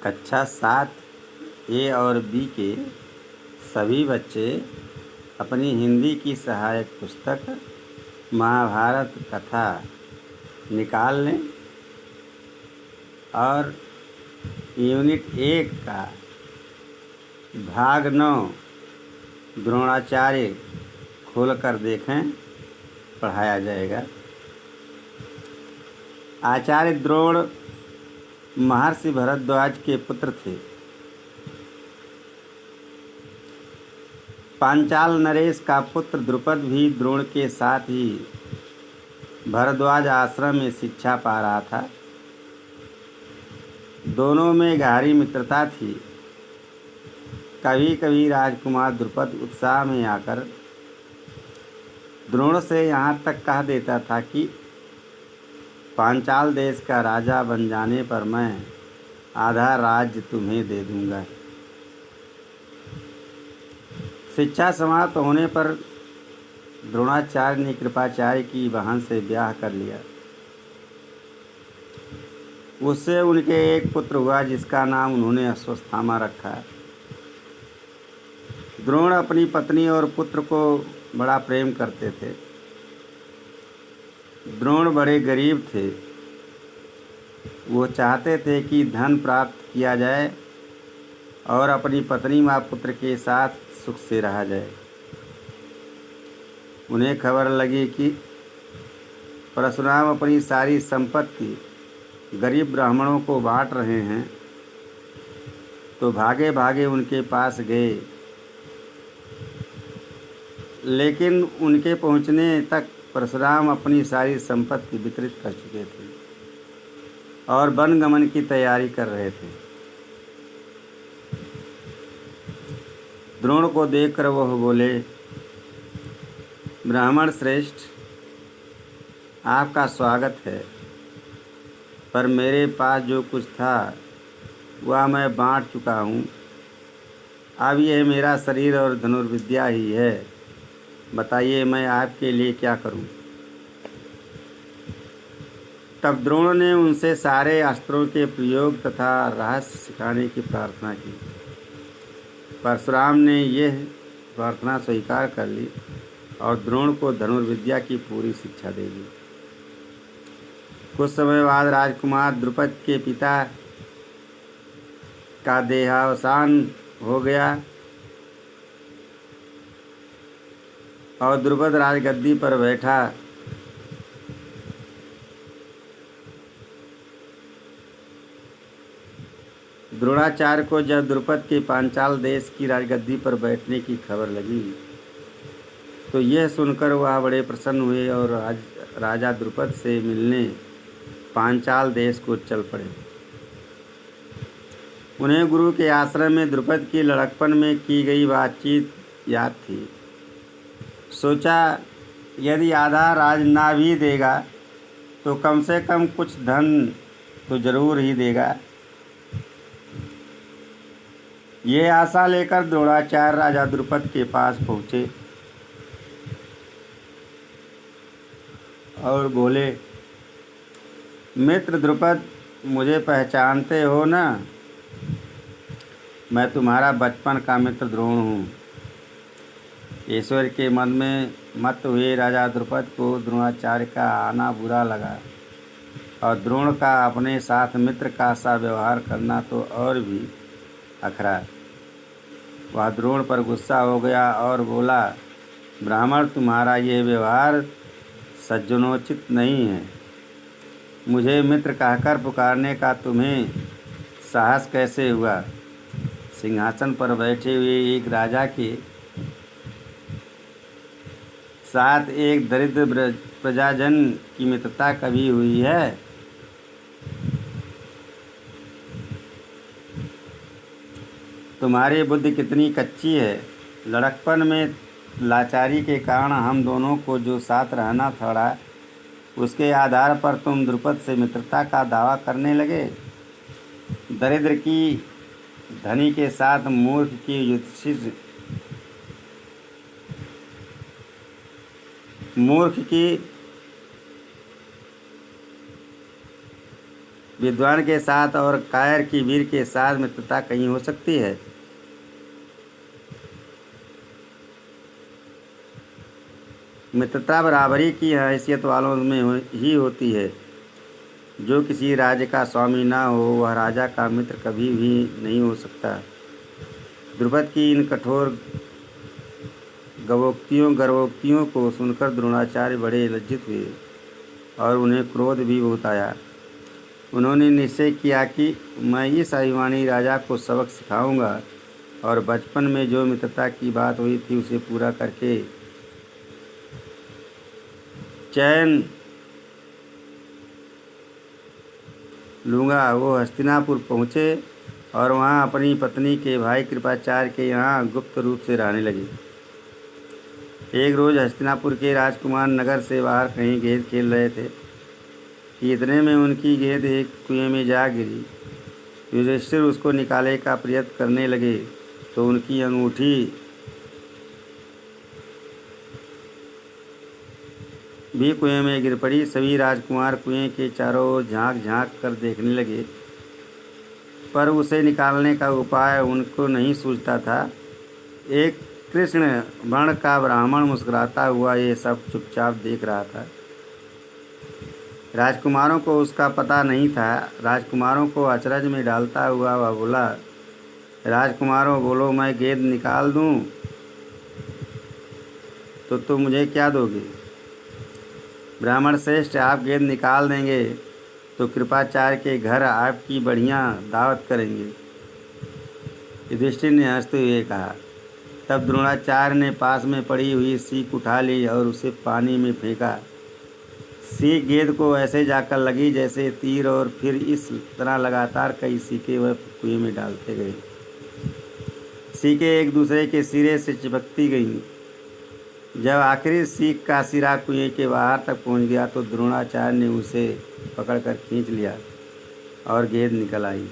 कक्षा 7 ए और बी के सभी बच्चे अपनी हिंदी की सहायक पुस्तक महाभारत कथा निकाल लें और यूनिट 1 का भाग 9 द्रोणाचार्य खोलकर देखें, पढ़ाया जाएगा। आचार्य द्रोण महर्षि भरद्वाज के पुत्र थे। पांचाल नरेश का पुत्र द्रुपद भी द्रोण के साथ ही भरद्वाज आश्रम में शिक्षा पा रहा था। दोनों में गहरी मित्रता थी। कभी कभी राजकुमार द्रुपद उत्साह में आकर द्रोण से यहाँ तक कह देता था कि पांचाल देश का राजा बन जाने पर मैं आधा राज्य तुम्हें दे दूंगा। शिक्षा समाप्त होने पर द्रोणाचार्य ने कृपाचार्य की बहन से ब्याह कर लिया। उससे उनके एक पुत्र हुआ जिसका नाम उन्होंने अश्वत्थामा रखा। द्रोण अपनी पत्नी और पुत्र को बड़ा प्रेम करते थे। द्रोण बड़े गरीब थे। वो चाहते थे कि धन प्राप्त किया जाए और अपनी पत्नी व पुत्र के साथ सुख से रहा जाए। उन्हें खबर लगी कि परशुराम अपनी सारी संपत्ति गरीब ब्राह्मणों को बांट रहे हैं, तो भागे भागे उनके पास गए। लेकिन उनके पहुंचने तक परशुराम अपनी सारी संपत्ति वितरित कर चुके थे और वनगमन की तैयारी कर रहे थे। द्रोण को देखकर वह बोले, ब्राह्मण श्रेष्ठ, आपका स्वागत है, पर मेरे पास जो कुछ था वह मैं बांट चुका हूँ। अब यह मेरा शरीर और धनुर्विद्या ही है। बताइए मैं आपके लिए क्या करूं? तब द्रोण ने उनसे सारे अस्त्रों के प्रयोग तथा रहस्य सिखाने की प्रार्थना की। परशुराम ने यह प्रार्थना स्वीकार कर ली और द्रोण को धनुर्विद्या की पूरी शिक्षा दे दी। कुछ समय बाद राजकुमार द्रुपद के पिता का देहावसान हो गया और द्रुपद राजगद्दी पर बैठा। द्रोणाचार्य को जब द्रुपद के पांचाल देश की राजगद्दी पर बैठने की खबर लगी तो यह सुनकर वह बड़े प्रसन्न हुए और राजा द्रुपद से मिलने पांचाल देश को चल पड़े। उन्हें गुरु के आश्रम में द्रुपद की लड़कपन में की गई बातचीत याद थी। सोचा, यदि आधा राज ना भी देगा तो कम से कम कुछ धन तो जरूर ही देगा। ये आशा लेकर द्रोणाचार्य राजा द्रुपद के पास पहुँचे और बोले, मित्र द्रुपद, मुझे पहचानते हो ना? मैं तुम्हारा बचपन का मित्र द्रोण हूँ। ईश्वर के मन में मत हुए राजा द्रुपद को द्रोणाचार्य का आना बुरा लगा और द्रोण का अपने साथ मित्र का सा व्यवहार करना तो और भी अखरा। वह द्रोण पर गुस्सा हो गया और बोला, ब्राह्मण, तुम्हारा यह व्यवहार सज्जनोचित नहीं है। मुझे मित्र कहकर पुकारने का तुम्हें साहस कैसे हुआ? सिंहासन पर बैठे हुए एक राजा के साथ एक दरिद्र प्रजाजन की मित्रता कभी हुई है? तुम्हारी बुद्धि कितनी कच्ची है। लड़कपन में लाचारी के कारण हम दोनों को जो साथ रहना पड़ा, उसके आधार पर तुम द्रुपद से मित्रता का दावा करने लगे। दरिद्र की धनी के साथ मूर्ख की युधिष्ठिर, मूर्ख की विद्वान के साथ और कायर की वीर के साथ मित्रता कहीं हो सकती है? मित्रता बराबरी की हैसियत वालों में ही होती है। जो किसी राज्य का स्वामी ना हो वह राजा का मित्र कभी भी नहीं हो सकता। द्रुपद की इन कठोर गर्वोक्तियों को सुनकर द्रोणाचार्य बड़े लज्जित हुए और उन्हें क्रोध भी बहुत आया। उन्होंने निश्चय किया कि मैं इस अभिमानी राजा को सबक सिखाऊंगा और बचपन में जो मित्रता की बात हुई थी उसे पूरा करके चैन लूँगा। वो हस्तिनापुर पहुँचे और वहाँ अपनी पत्नी के भाई कृपाचार्य के यहाँ गुप्त रूप से रहने लगे। एक रोज़ हस्तिनापुर के राजकुमार नगर से बाहर कहीं गेंद खेल रहे थे कि इतने में उनकी गेंद एक कुएं में जा गिरी। युधिष्ठिर उसको निकालने का प्रयत्न करने लगे तो उनकी अंगूठी भी कुएं में गिर पड़ी। सभी राजकुमार कुएं के चारों ओर झांक झांक कर देखने लगे, पर उसे निकालने का उपाय उनको नहीं सूझता था। एक कृष्ण वर्ण का ब्राह्मण मुस्कुराता हुआ ये सब चुपचाप देख रहा था। राजकुमारों को उसका पता नहीं था। राजकुमारों को अचरज में डालता हुआ वह बोला, राजकुमारों बोलो, मैं गेंद निकाल दूं तो तुम मुझे क्या दोगे? ब्राह्मण श्रेष्ठ, आप गेंद निकाल देंगे तो कृपाचार्य के घर आपकी बढ़िया दावत करेंगे। युधिष्ठिर ने हंसते हुए कहा। तब द्रोणाचार्य ने पास में पड़ी हुई सीख उठा ली और उसे पानी में फेंका। सीख गेंद को ऐसे जाकर लगी जैसे तीर, और फिर इस तरह लगातार कई सीखें वह कुएं में डालते गए। सीखें एक दूसरे के सिरे से चिपकती गईं। जब आखिरी सीख का सिरा कुएं के बाहर तक पहुंच गया तो द्रोणाचार्य ने उसे पकड़कर खींच लिया और गेंद निकल आई।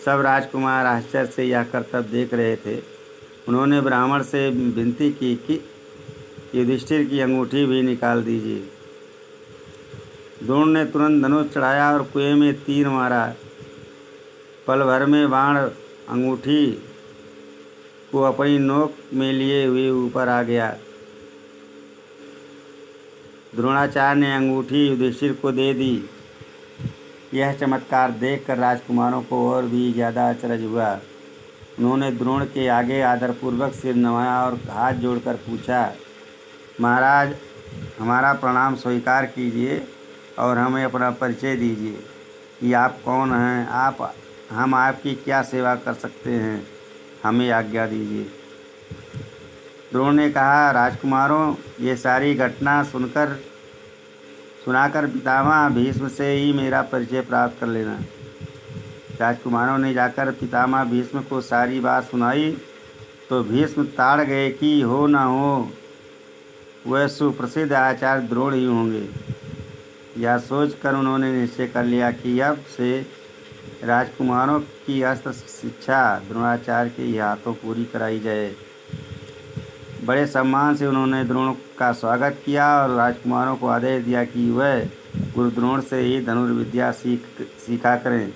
सब राजकुमार आश्चर्य से यह करतब देख रहे थे। उन्होंने ब्राह्मण से विनती की कि युधिष्ठिर की अंगूठी भी निकाल दीजिए। द्रोण ने तुरंत धनुष चढ़ाया और कुएं में तीर मारा। पल भर में बाण अंगूठी को अपनी नोक में लिए हुए ऊपर आ गया। द्रोणाचार्य ने अंगूठी युधिष्ठिर को दे दी। यह चमत्कार देखकर राजकुमारों को और भी ज़्यादा अचरज हुआ। उन्होंने द्रोण के आगे आदरपूर्वक सिर नवाया और हाथ जोड़कर पूछा, महाराज, हमारा प्रणाम स्वीकार कीजिए और हमें अपना परिचय दीजिए कि आप कौन हैं। हम आपकी क्या सेवा कर सकते हैं, हमें आज्ञा दीजिए। द्रोण ने कहा, राजकुमारों, ये सारी घटना सुनाकर पितामह भीष्म से ही मेरा परिचय प्राप्त कर लेना। राजकुमारों ने जाकर पितामह भीष्म को सारी बात सुनाई तो भीष्म ताड़ गए कि हो न हो वह सुप्रसिद्ध आचार्य द्रोण ही होंगे। यह सोचकर उन्होंने निश्चय कर लिया कि अब से राजकुमारों की अस्त्र शिक्षा द्रोणाचार्य के ही हाथों पूरी कराई जाए। बड़े सम्मान से उन्होंने द्रोण का स्वागत किया और राजकुमारों को आदेश दिया कि वह गुरु द्रोण से ही धनुर्विद्या सीखा करें।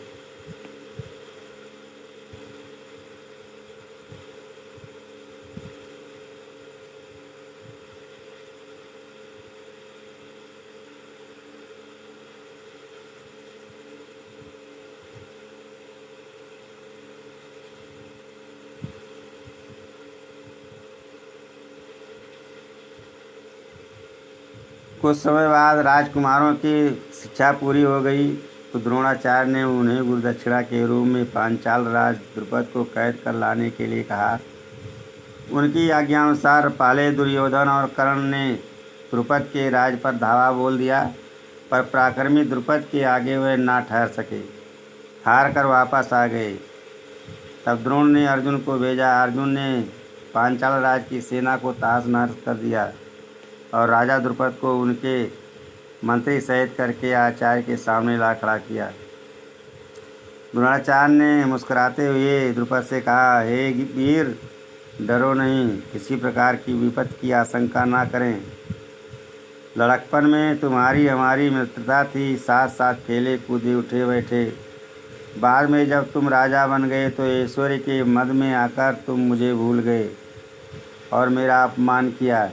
कुछ समय बाद राजकुमारों की शिक्षा पूरी हो गई तो द्रोणाचार्य ने उन्हें गुरुदक्षिणा के रूप में पांचाल राज द्रुपद को कैद कर लाने के लिए कहा। उनकी आज्ञानुसार पहले दुर्योधन और कर्ण ने द्रुपद के राज पर धावा बोल दिया, पर पराक्रमी द्रुपद के आगे वे ना ठहर सके, हार कर वापस आ गए। तब द्रोण ने अर्जुन को भेजा। अर्जुन ने पांचाल राज की सेना को तहस नहस कर दिया और राजा द्रुपद को उनके मंत्री सहित करके आचार्य के सामने ला खड़ा किया। द्रोणाचार्य ने मुस्कुराते हुए द्रुपद से कहा, हे वीर, डरो नहीं, किसी प्रकार की विपत्ति की आशंका ना करें। लड़कपन में तुम्हारी हमारी मित्रता थी, साथ साथ खेले कूदे उठे बैठे। बाद में जब तुम राजा बन गए तो ऐश्वर्य के मद में आकर तुम मुझे भूल गए और मेरा अपमान किया।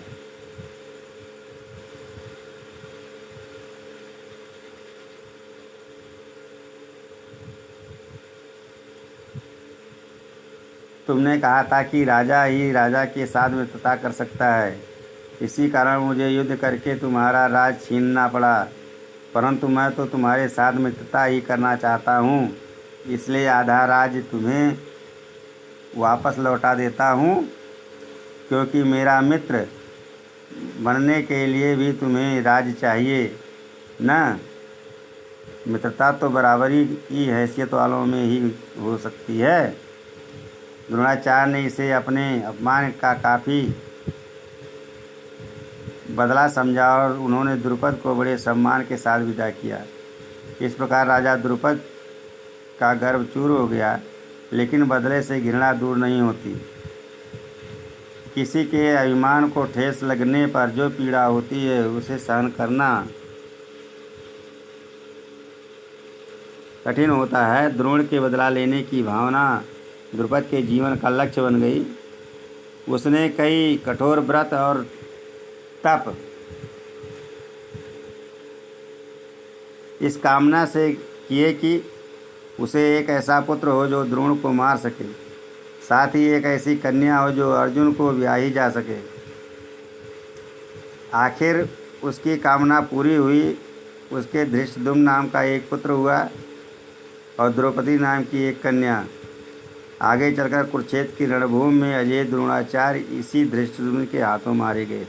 तुमने कहा था कि राजा ही राजा के साथ मित्रता कर सकता है, इसी कारण मुझे युद्ध करके तुम्हारा राज छीनना पड़ा। परंतु मैं तो तुम्हारे साथ मित्रता ही करना चाहता हूँ, इसलिए आधा राज तुम्हें वापस लौटा देता हूँ, क्योंकि मेरा मित्र बनने के लिए भी तुम्हें राज चाहिए न। मित्रता तो बराबरी की हैसियत वालों में ही हो सकती है। द्रोणाचार्य ने इसे अपने अपमान का काफ़ी बदला समझा और उन्होंने द्रुपद को बड़े सम्मान के साथ विदा किया। इस प्रकार राजा द्रुपद का गर्व चूर हो गया, लेकिन बदले से घृणा दूर नहीं होती। किसी के अभिमान को ठेस लगने पर जो पीड़ा होती है उसे सहन करना कठिन होता है। द्रोण के बदला लेने की भावना द्रुपद के जीवन का लक्ष्य बन गई। उसने कई कठोर व्रत और तप इस कामना से किए कि उसे एक ऐसा पुत्र हो जो द्रोण को मार सके, साथ ही एक ऐसी कन्या हो जो अर्जुन को ब्याही जा सके। आखिर उसकी कामना पूरी हुई। उसके धृष्टद्युम्न नाम का एक पुत्र हुआ और द्रौपदी नाम की एक कन्या। आगे चलकर कुरुक्षेत्र की रणभूमि में अजय द्रोणाचार्य इसी धृष्टद्युम्न के हाथों मारे गए।